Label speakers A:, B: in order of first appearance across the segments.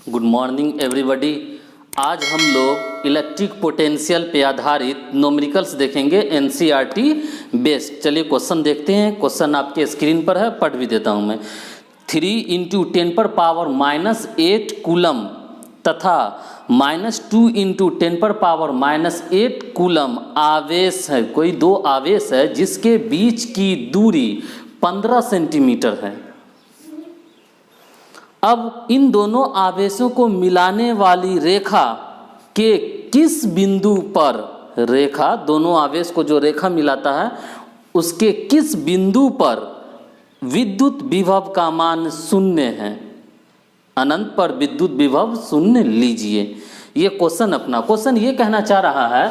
A: Good morning everybody. आज हम लोग इलेक्ट्रिक पोटेंशियल पे आधारित न्यूमेरिकल्स देखेंगे एनसीईआरटी बेस्ड। चलिए क्वेश्चन देखते हैं। क्वेश्चन आपके स्क्रीन पर है, पढ़ भी देता हूं मैं। 3 × 10⁻⁻8 कूलम तथा -2 × 10⁻⁻8 कूलम आवेश है। कोई दो आवेश है जिसके बीच की दूरी 15 सेंटीमीटर है। अब इन दोनों आवेशों को मिलाने वाली रेखा के किस बिंदु पर, रेखा दोनों आवेश को जो रेखा मिलाता है उसके किस बिंदु पर विद्युत विभव का मान 0 है। अनंत पर विद्युत विभव 0 लीजिए। ये क्वेश्चन अपना क्वेश्चन ये कहना चाह रहा है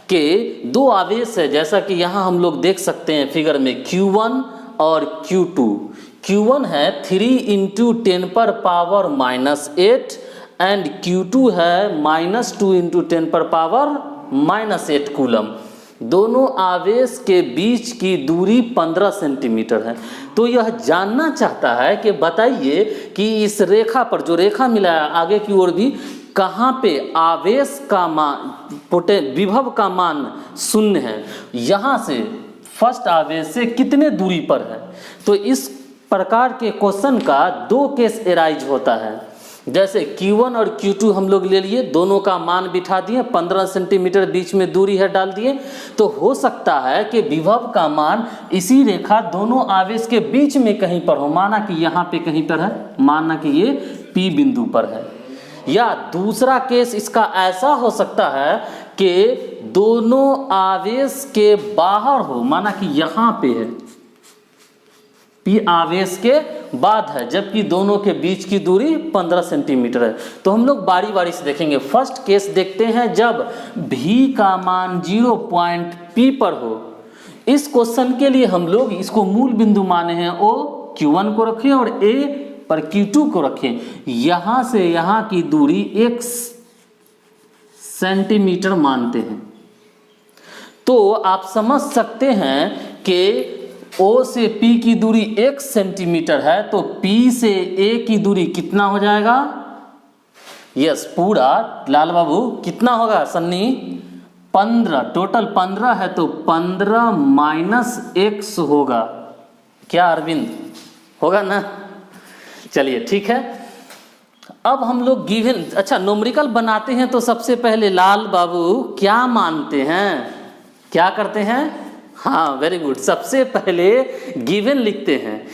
A: कि दो आवेश है, जैसा कि यहाँ हम लोग देख सकते हैं फिगर में Q1 और Q2। Q1 है 3 × 10⁻⁻8 एंड Q2 है -2 × 10⁻⁸ कूलम। दोनों आवेश के बीच की दूरी 15 सेंटीमीटर है। तो यह जानना चाहता है कि बताइए कि इस रेखा पर, जो रेखा मिला है आगे की ओर भी, कहाँ पे आवेश का मान, विभव का मान 0 है। यहाँ से फर्स्ट आवेश से कितने दूरी पर है। तो इस प्रकार के क्वेश्चन का दो केस एराइज होता है। जैसे Q1 और Q2 हम लोग ले लिए, दोनों का मान बिठा दिए, 15 सेंटीमीटर बीच में दूरी है डाल दिए। तो हो सकता है कि विभव का मान इसी रेखा दोनों आवेश के बीच में कहीं पर हो। माना कि यहाँ पे कहीं पर है, माना कि ये P बिंदु पर है। या दूसरा केस इसका ऐसा हो सकता है कि दोनों आवेश के बाहर हो, माना कि यहाँ पे है, P आवेश के बाद है, जबकि दोनों के बीच की दूरी 15 सेंटीमीटर है। तो हम लोग बारी बारी से देखेंगे। फर्स्ट केस देखते हैं जब V का मान 0 पॉइंट P पर हो। इस क्वेश्चन के लिए हम लोग इसको मूल बिंदु माने हैं, O Q1 को रखें और A पर Q2 को रखें। यहाँ से यहाँ की दूरी 1 सेंटीमीटर मानते हैं। तो आप समझ सकते हैं कि O से P की दूरी 1 सेंटीमीटर है, तो P से A की दूरी कितना हो जाएगा। यस, पूरा लाल बाबू कितना होगा सन्नी, 15। टोटल 15 है तो 15 - x होगा। क्या अरविंद, होगा ना। चलिए ठीक है। अब हम लोग गिवन, अच्छा न्यूमेरिकल बनाते हैं तो सबसे पहले लाल बाबू क्या मानते हैं, क्या करते हैं। हाँ वेरी गुड। सबसे पहले गिवन लिखते हैं,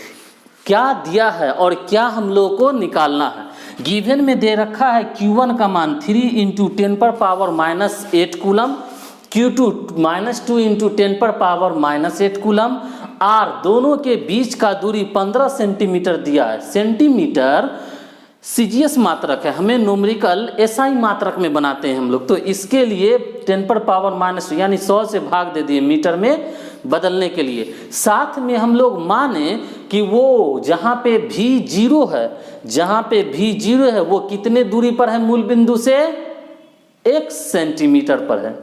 A: क्या दिया है और क्या हम लोग को निकालना है। गिवन में दे रखा है Q1 का मान 3 × 10⁻⁻8 कूलम, Q2 -2 × 10⁻⁻8 कूलम। R दोनों के बीच का दूरी 15 सेंटीमीटर दिया है। सेंटीमीटर सीजीएस मात्रक है, हमें न्यूमेरिकल एसआई मात्रक में बनाते हैं हम लोग। तो इसके लिए 10⁻⁻, यानी 100 से भाग दे दिए मीटर में बदलने के लिए। साथ में हम लोग माने कि वो जहाँ पे भी 0 है, जहाँ पे भी 0 है वो कितने दूरी पर है मूल बिंदु से, 1 सेंटीमीटर पर है।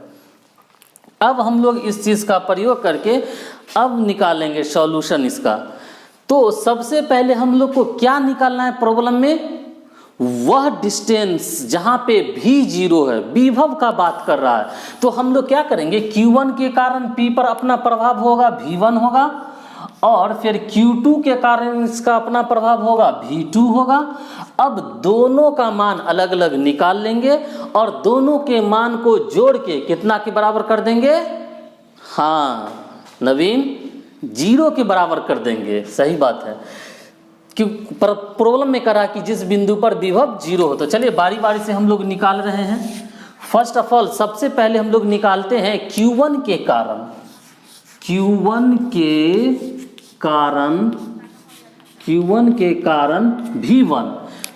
A: अब हम लोग इस चीज़ का प्रयोग करके अब निकालेंगे सॉल्यूशन इसका। तो सबसे पहले हम लोग को क्या निकालना है प्रॉब्लम में, वह डिस्टेंस जहां पे भी 0 है, विभव का बात कर रहा है। तो हम लोग क्या करेंगे, Q1 के कारण P पर अपना प्रभाव होगा, V1 होगा, और फिर Q2 के कारण इसका अपना प्रभाव होगा, V2 होगा। अब दोनों का मान अलग अलग निकाल लेंगे और दोनों के मान को जोड़ के कितना के बराबर कर देंगे। हाँ नवीन, 0 के बराबर कर देंगे। सही बात है, क्यों प्रॉब्लम में करा कि जिस बिंदु पर विभव 0 हो। तो चलिए बारी बारी से हम लोग निकाल रहे हैं। फर्स्ट ऑफ ऑल सबसे पहले हम लोग निकालते हैं Q1 के कारण, Q1 के कारण V1।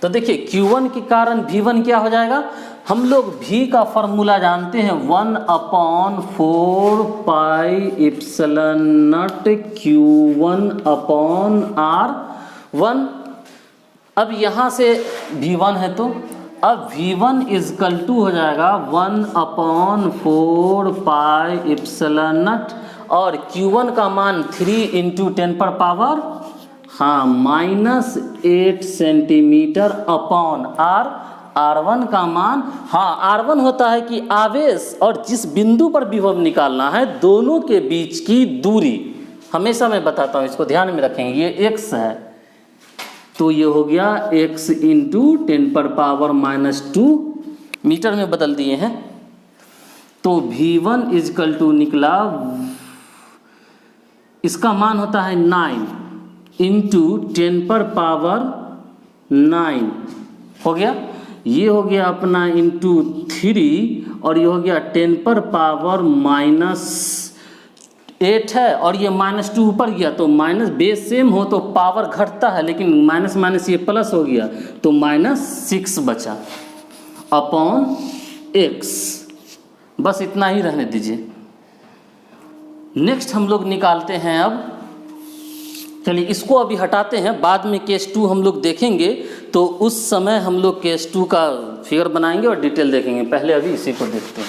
A: तो देखिए Q1 के कारण V1 क्या हो जाएगा, हम लोग V का फॉर्मूला जानते हैं 1/4 πε0 Q1/R1। अब यहाँ से V1 है तो अब V1 = हो जाएगा 1/4 πε0 और Q1 का मान 3 × 10⁻⁻8 सेंटीमीटर अपॉन R R1 का मान, हाँ R1 होता है कि आवेश और जिस बिंदु पर विभव निकालना है दोनों के बीच की दूरी। हमेशा मैं बताता हूँ, इसको ध्यान में रखेंगे। ये x है तो ये हो गया x इंटू 10⁻⁻2 मीटर में बदल दिए हैं। तो V1 इजकल टू निकला, इसका मान होता है 9 इंटू 10⁻9 हो गया। ये हो गया अपना इंटू 3 और ये हो गया 10⁻⁻8 है और ये -2 ऊपर गया तो माइनस, बेस सेम हो तो पावर घटता है लेकिन माइनस माइनस ये प्लस हो गया तो -6 बचा अपॉन x। बस इतना ही रहने दीजिए। नेक्स्ट हम लोग निकालते हैं अब, चलिए इसको अभी हटाते हैं, बाद में केस 2 हम लोग देखेंगे तो उस समय हम लोग केस 2 का फिगर बनाएंगे और डिटेल देखेंगे। पहले अभी इसी को देखते हैं।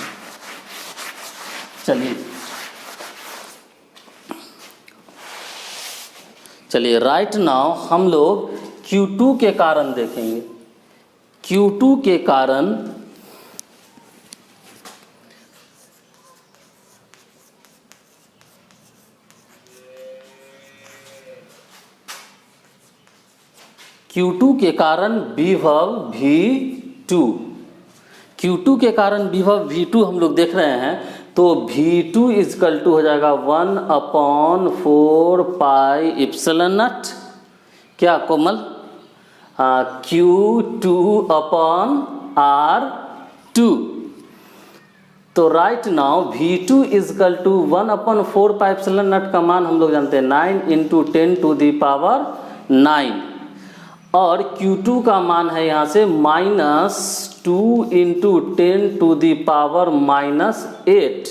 A: चलिए राइट नाउ हम लोग Q2 के कारण देखेंगे। Q2 के कारण Q2 के कारण विभव V2, Q2 के कारण विभव V2 हम लोग देख रहे हैं तो V2 इजकल टू हो जाएगा 1/4 पाई एप्सिलॉन नॉट, क्या कोमल, Q2 अपॉन R2। तो right now V2 equal to 1/4 pi epsilon naught का मान हम लोग जानते हैं 9 इंटू 10⁻9 और Q2 का मान है यहाँ से -2 इंटू 10⁻⁻8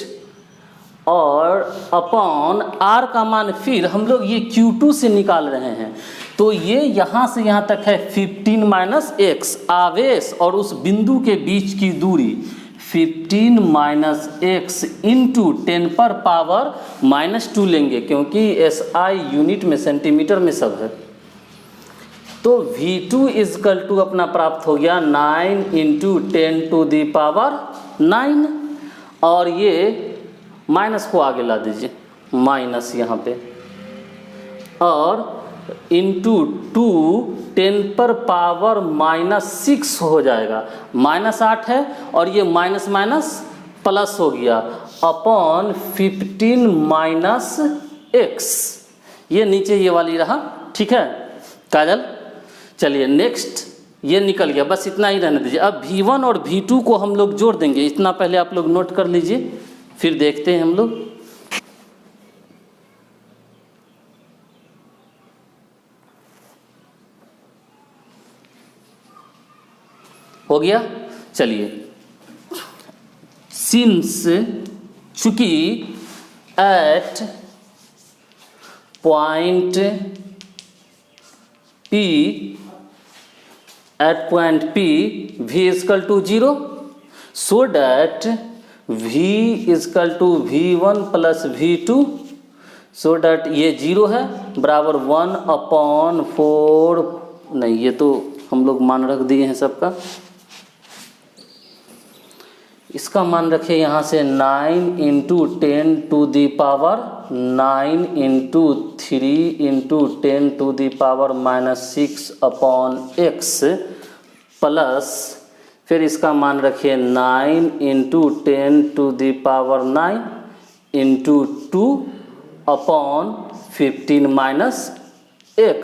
A: और अपॉन R का मान फिर हम लोग ये Q2 से निकाल रहे हैं तो ये यहाँ से यहाँ तक है 15 - x, आवेश और उस बिंदु के बीच की दूरी 15 - x इंटू 10⁻⁻2 लेंगे क्योंकि SI यूनिट में सेंटीमीटर में सब है। तो V2 इजकल टू अपना प्राप्त हो गया 9 इंटू 10⁻9 और ये माइनस को आगे ला दीजिए, माइनस यहाँ पे, और इंटू 2 10⁻⁻6 हो जाएगा, -8 है और ये माइनस माइनस प्लस हो गया अपॉन 15 - x, ये नीचे ये वाली रहा, ठीक है काजल। चलिए नेक्स्ट ये निकल गया, बस इतना ही रहने दीजिए। अब V1 और V2 को हम लोग जोड़ देंगे, इतना पहले आप लोग नोट कर लीजिए फिर देखते हैं हम लोग। हो गया। चलिए सिंस चूंकि at point P V equal to 0 so that V equal to V1 plus V2 so that ये 0 है बराबर 1/4, नहीं ये तो हम लोग मान रख दिए हैं सबका, इसका मान रखे यहाँ से 9 into 10⁻9 into 3 into 10⁻⁻6 upon x plus फिर इसका मान रखिए 9 इंटू 10⁻9 इंटू 2 अपॉन 15 - x।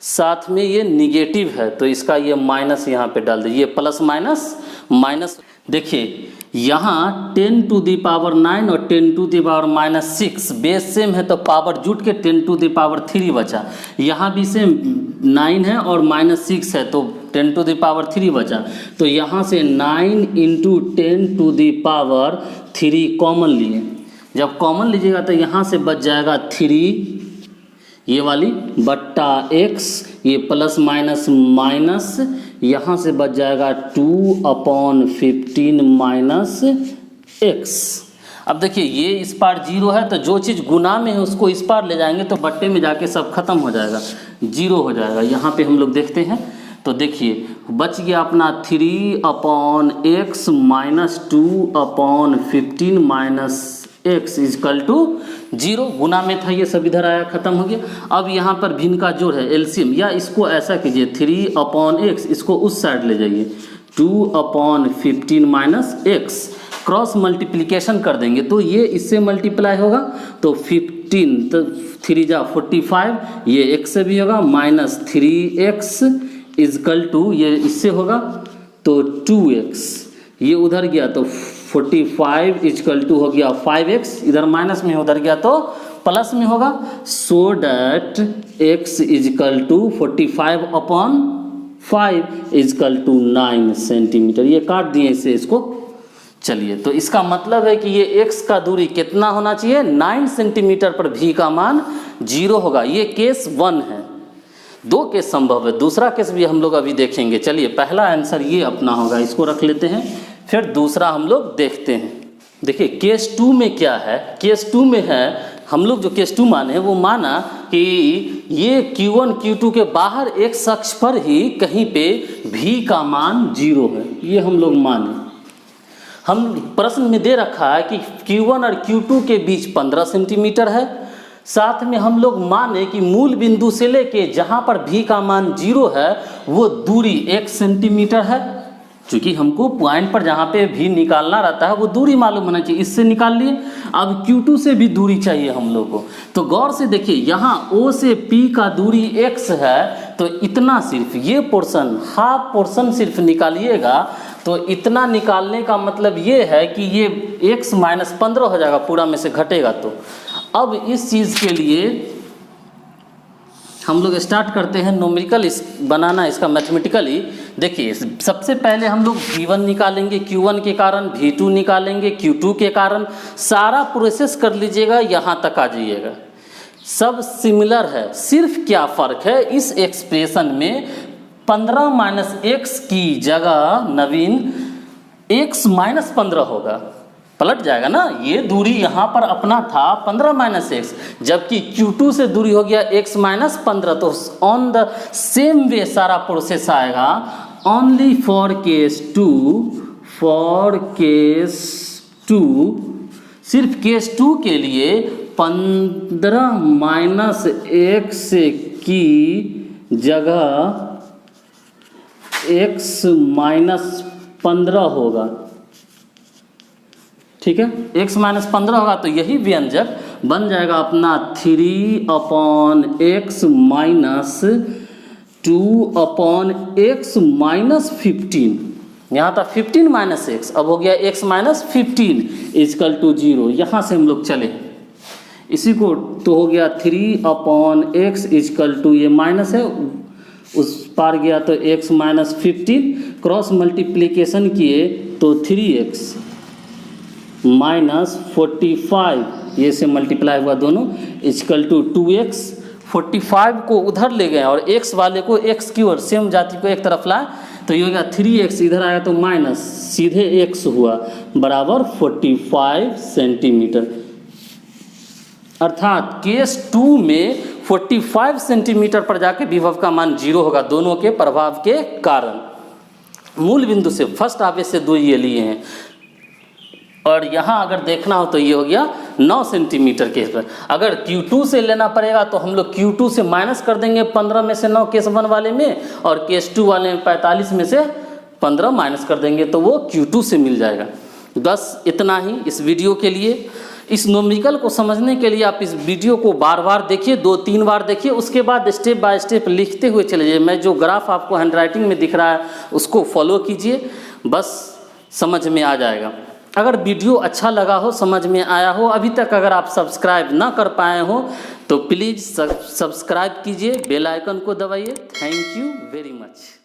A: साथ में ये निगेटिव है तो इसका ये माइनस यहाँ पे डाल दीजिए, प्लस माइनस माइनस। देखिए यहाँ 10⁻9 और 10⁻6 बेस सेम है तो पावर जुट के 10⁻3 बचा, यहाँ भी सेम 9 है और -6 है तो 10⁻3 बचा। तो यहाँ से 9 इंटू 10⁻3 कॉमन लिए, जब कॉमन लीजिएगा तो यहाँ से बच जाएगा 3 ये वाली बट्टा x, ये प्लस माइनस माइनस, यहाँ से बच जाएगा 2/15 - x। अब देखिए ये इस पार 0 है तो जो चीज़ गुना में है उसको इस पार ले जाएंगे तो बट्टे में जाके सब खत्म हो जाएगा, 0 हो जाएगा। यहाँ पे हम लोग देखते हैं तो देखिए बच गया अपना 3/x minus 2/15 minus x equal to 0। गुना में था ये सब, इधर आया खत्म हो गया। अब यहाँ पर भिन्न का जोड़ है एलसीएम, या इसको ऐसा कीजिए 3/x, इसको उस साइड ले जाइए 2/15 माइनस x, क्रॉस मल्टीप्लिकेशन कर देंगे तो ये इससे मल्टीप्लाई होगा तो 15, तो 3 जा 45, ये x से भी होगा माइनस 3x इजकल टू ये इससे होगा तो 2x, ये उधर गया तो 45 इजकल टू हो गया 5x, इधर माइनस में उधर गया तो प्लस में होगा। So that x equal to 45/5 equal to 9 centimetre. ये काट दिए इसे, इसको। चलिए, तो इसका मतलब है कि ये x का दूरी कितना होना चाहिए, 9 सेंटीमीटर पर v का मान 0 होगा। ये केस 1 है। 2 केस संभव है, दूसरा केस भी हम लोग अभी देखेंगे। चलिए, पहला आंसर ये अपना होगा, इसको रख लेते हैं, फिर दूसरा हम लोग देखते हैं। देखिए केस 2 में क्या है, केस 2 में है हम लोग जो केस 2 माने वो माना कि ये Q1 Q2 के बाहर एक अक्ष पर ही कहीं पे v का मान 0 है, ये हम लोग माने। हम प्रश्न में दे रखा है कि Q1 और Q2 के बीच 15 सेंटीमीटर है, साथ में हम लोग माने कि मूल बिंदु से लेके जहाँ पर v का मान 0 है वो दूरी 1 सेंटीमीटर है। क्योंकि हमको पॉइंट पर जहाँ पे v निकालना रहता है वो दूरी मालूम होना चाहिए, इससे निकाल लिए। अब Q2 से भी दूरी चाहिए हम लोग को, तो गौर से देखिए यहाँ O से P का दूरी x है, तो इतना सिर्फ ये पोर्शन, हाफ पोर्शन सिर्फ निकालिएगा। तो इतना निकालने का मतलब ये है कि ये x माइनस 15 हो जाएगा, पूरा में से घटेगा। तो अब इस चीज़ के लिए हम लोग स्टार्ट करते हैं न्यूमेरिकल बनाना, इसका मैथमेटिकली। देखिए सबसे पहले हम लोग v1 निकालेंगे Q1 के कारण, v2 निकालेंगे Q2 के कारण। सारा प्रोसेस कर लीजिएगा, यहाँ तक आ जाइएगा। सब सिमिलर है, सिर्फ क्या फ़र्क है इस एक्सप्रेशन में 15 माइनस x की जगह नवीन x माइनस 15 होगा, पलट जाएगा ना। ये दूरी यहाँ पर अपना था 15 माइनस x, जबकि Q2 से दूरी हो गया x माइनस 15। तो ऑन द सेम वे सारा प्रोसेस आएगा। Only for case 2, for case 2, सिर्फ केस 2 के लिए 15 माइनस x की जगह x माइनस 15 होगा। ठीक है, x माइनस 15 होगा तो यही व्यंजक बन जाएगा अपना 3/x माइनस 2/x माइनस 15। यहाँ था 15 माइनस x, अब हो गया x माइनस 15 इजकल टू 0। यहाँ से हम लोग चले इसी को, तो हो गया 3/x इजकल टू, ये माइनस है उस पार गया तो x माइनस 15, क्रॉस मल्टीप्लिकेशन किए तो 3x माइनस 45, ये से मल्टीप्लाई हुआ दोनों, इजकल टू 2x। 45 को उधर ले गए और x वाले को x की ओर, सेम जाति को एक तरफ लाए, तो ये हो गया 3x, इधर आया तो माइनस, सीधे x हुआ बराबर 45 सेंटीमीटर। अर्थात केस 2 में 45 सेंटीमीटर पर जाके विभव का मान 0 होगा, दोनों के प्रभाव के कारण। मूल बिंदु से फर्स्ट आवेश से 2 ये लिए हैं, और यहाँ अगर देखना हो तो ये हो गया 9 सेंटीमीटर केस पर। अगर Q2 से लेना पड़ेगा तो हम लोग Q2 से माइनस कर देंगे 15 में से 9 केस 1 वाले में, और केस 2 वाले में 45 में से 15 माइनस कर देंगे तो वो Q2 से मिल जाएगा। बस इतना ही इस वीडियो के लिए। इस न्यूमेरिकल को समझने के लिए आप इस वीडियो को बार बार देखिए, 2-3 बार देखिए, उसके बाद स्टेप बाय स्टेप लिखते हुए चले जाइए। मैं जो ग्राफ आपको हैंडराइटिंग में दिख रहा है उसको फॉलो कीजिए, बस समझ में आ जाएगा। अगर वीडियो अच्छा लगा हो, समझ में आया हो, अभी तक अगर आप सब्सक्राइब ना कर पाए हो तो प्लीज़ सब्सक्राइब कीजिए, बेल आइकन को दबाइए। Thank you very much.